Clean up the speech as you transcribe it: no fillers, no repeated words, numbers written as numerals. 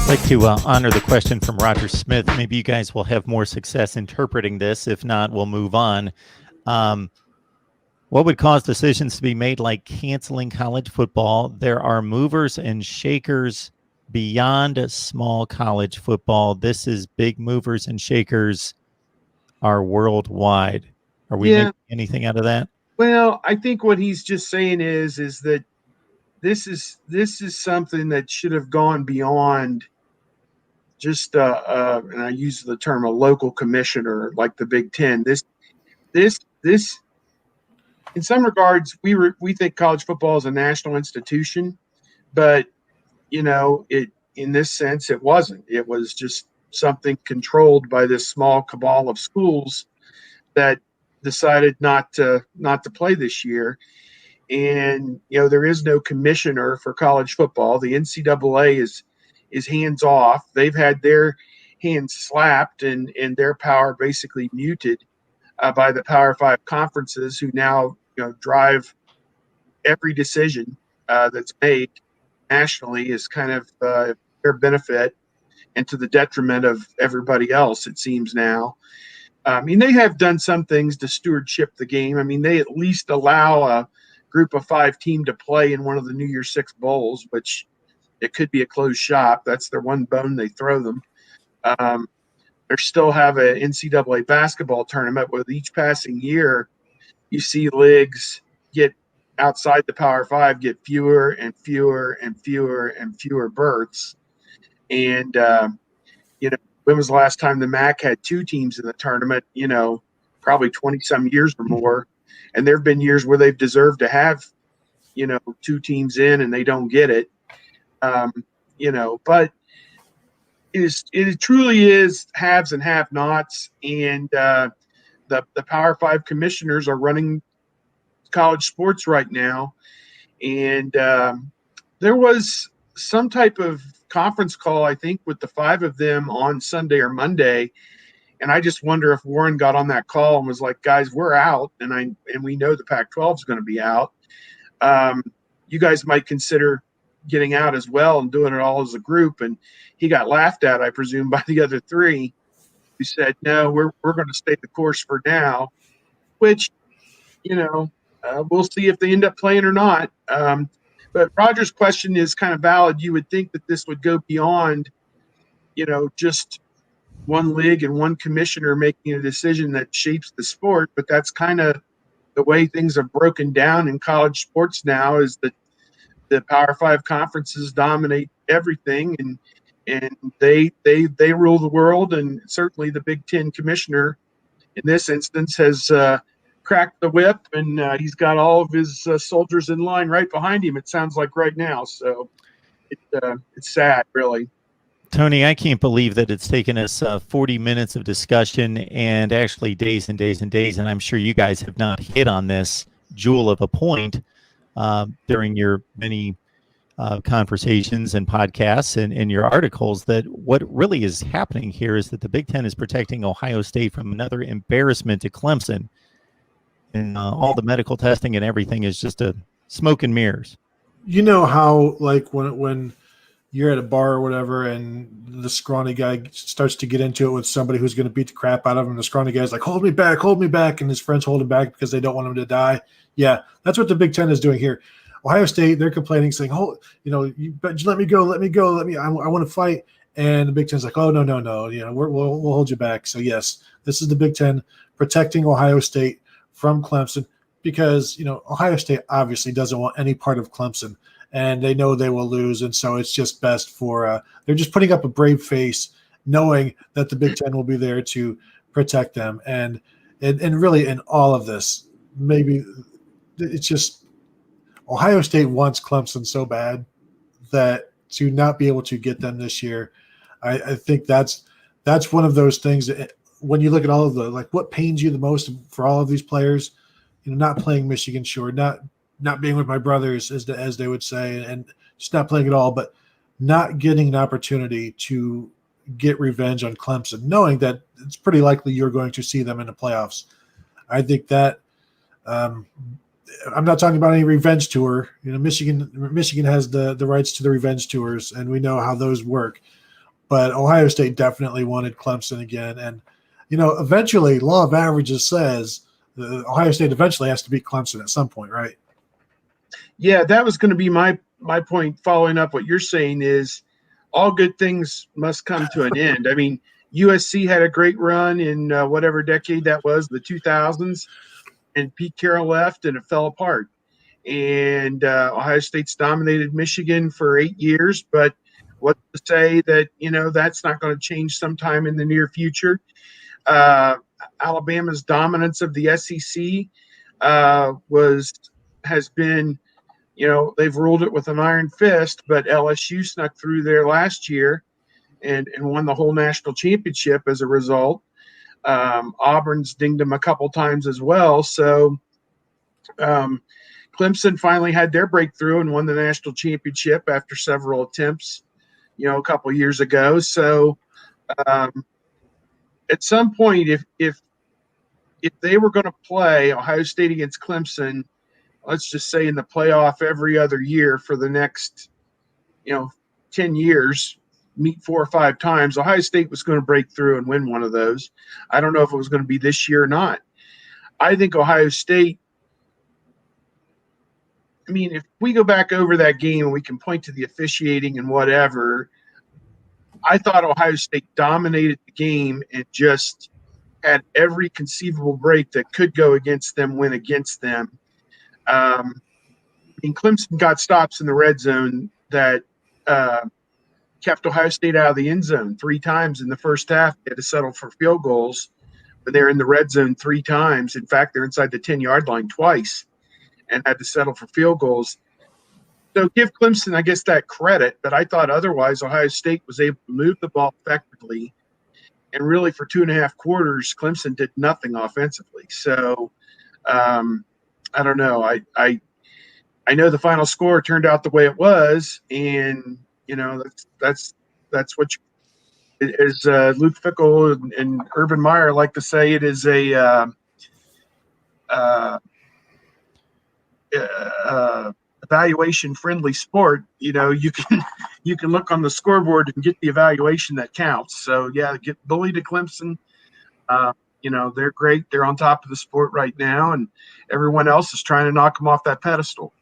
I'd like to honor the question from Roger Smith. Maybe you guys will have more success interpreting this. If not, we'll move on. What would cause decisions to be made like canceling college football? There are movers and shakers beyond small college football. This is big movers and shakers are worldwide. Are we making anything out of that? Well, I think what he's just saying is that this is something that should have gone beyond just and I use the term a local commissioner like the Big Ten. This in some regards we think college football is a national institution, but it in this sense it wasn't. It was just something controlled by this small cabal of schools that decided not to play this year. And there is no commissioner for college football. The NCAA is hands off. They've had their hands slapped and their power basically muted by the Power Five conferences, who now drive every decision that's made nationally is kind of their benefit and to the detriment of everybody else, it seems now. I mean, they have done some things to stewardship the game. I mean, they at least allow a group of 5 team to play in one of the New Year's Six bowls, which it could be a closed shop. That's their one bone they throw them. They still have an NCAA basketball tournament with each passing year, you see leagues get outside the Power Five get fewer and fewer and fewer and fewer berths. And, when was the last time the MAC had 2 teams in the tournament? Probably 20 some years or more. And there have been years where they've deserved to have, 2 teams in and they don't get it. But it truly is haves and have-nots. And the Power Five commissioners are running college sports right now. And there was some type of conference call, I think, with the 5 of them on Sunday or Monday. And I just wonder if Warren got on that call and was like, guys, we're out. And we know the Pac-12 is going to be out. You guys might consider getting out as well and doing it all as a group. And he got laughed at, I presume, by the other 3 who said, no, we're going to stay the course for now, which, we'll see if they end up playing or not. But Roger's question is kind of valid. You would think that this would go beyond, just one league and one commissioner making a decision that shapes the sport. But that's kind of the way things are broken down in college sports now, is that the Power Five conferences dominate everything, and they rule the world. And certainly the Big Ten commissioner in this instance has cracked the whip, and he's got all of his soldiers in line right behind him, it sounds like right now. So it's sad, really. Tony, I can't believe that it's taken us 40 minutes of discussion and actually days and days and days, and I'm sure you guys have not hit on this jewel of a point during your many conversations and podcasts and your articles, that what really is happening here is that the Big Ten is protecting Ohio State from another embarrassment to Clemson. And all the medical testing and everything is just a smoke and mirrors. You know how, like, when you're at a bar or whatever and the scrawny guy starts to get into it with somebody who's going to beat the crap out of him, the scrawny guy's like, hold me back, and his friends hold him back because they don't want him to die. Yeah, that's what the Big Ten is doing here. Ohio State, they're complaining, saying, let me go, I want to fight. And the Big Ten's like, oh, no, we'll hold you back. So, yes, this is the Big Ten protecting Ohio State from Clemson, because Ohio State obviously doesn't want any part of Clemson, and they know they will lose, and so it's just best for they're just putting up a brave face, knowing that the Big Ten will be there to protect them. And really, in all of this, maybe it's just Ohio State wants Clemson so bad that to not be able to get them this year, I think that's one of those things that, when you look at all of the, like, what pains you the most for all of these players, not playing Michigan, sure, not being with my brothers, as they would say, and just not playing at all, but not getting an opportunity to get revenge on Clemson, knowing that it's pretty likely you're going to see them in the playoffs. I think that I'm not talking about any revenge tour. Michigan has the rights to the revenge tours, and we know how those work. but Ohio State definitely wanted Clemson again. And, eventually, law of averages says Ohio State eventually has to beat Clemson at some point, right? Yeah, that was going to be my point. Following up what you're saying is, all good things must come to an end. I mean, USC had a great run in whatever decade that was, the 2000s, and Pete Carroll left and it fell apart. And Ohio State's dominated Michigan for 8 years, but what's to say that that's not going to change sometime in the near future? Alabama's dominance of the SEC has been, they've ruled it with an iron fist, but LSU snuck through there last year and won the whole national championship as a result. Auburn's dinged them a couple times as well. So Clemson finally had their breakthrough and won the national championship after several attempts, a couple of years ago. So at some point, if they were going to play Ohio State against Clemson, let's just say in the playoff every other year for the next, 10 years, meet 4 or 5 times, Ohio State was going to break through and win one of those. I don't know if it was going to be this year or not. I think Ohio State, if we go back over that game and we can point to the officiating and whatever, I thought Ohio State dominated the game and just had every conceivable break that could go against them win against them. Clemson got stops in the red zone that kept Ohio State out of the end zone 3 times in the first half. They had to settle for field goals, but they're in the red zone 3 times. In fact, they're inside the 10-yard line twice and had to settle for field goals. So give Clemson, I guess, that credit, but I thought otherwise Ohio State was able to move the ball effectively. And really for 2.5 quarters, Clemson did nothing offensively. So I don't know. I know the final score turned out the way it was, and that's what as Luke Fickell and Urban Meyer like to say, it is a evaluation friendly sport. You can look on the scoreboard and get the evaluation that counts. So yeah, get bullied to Clemson. They're great. They're on top of the sport right now, and everyone else is trying to knock them off that pedestal.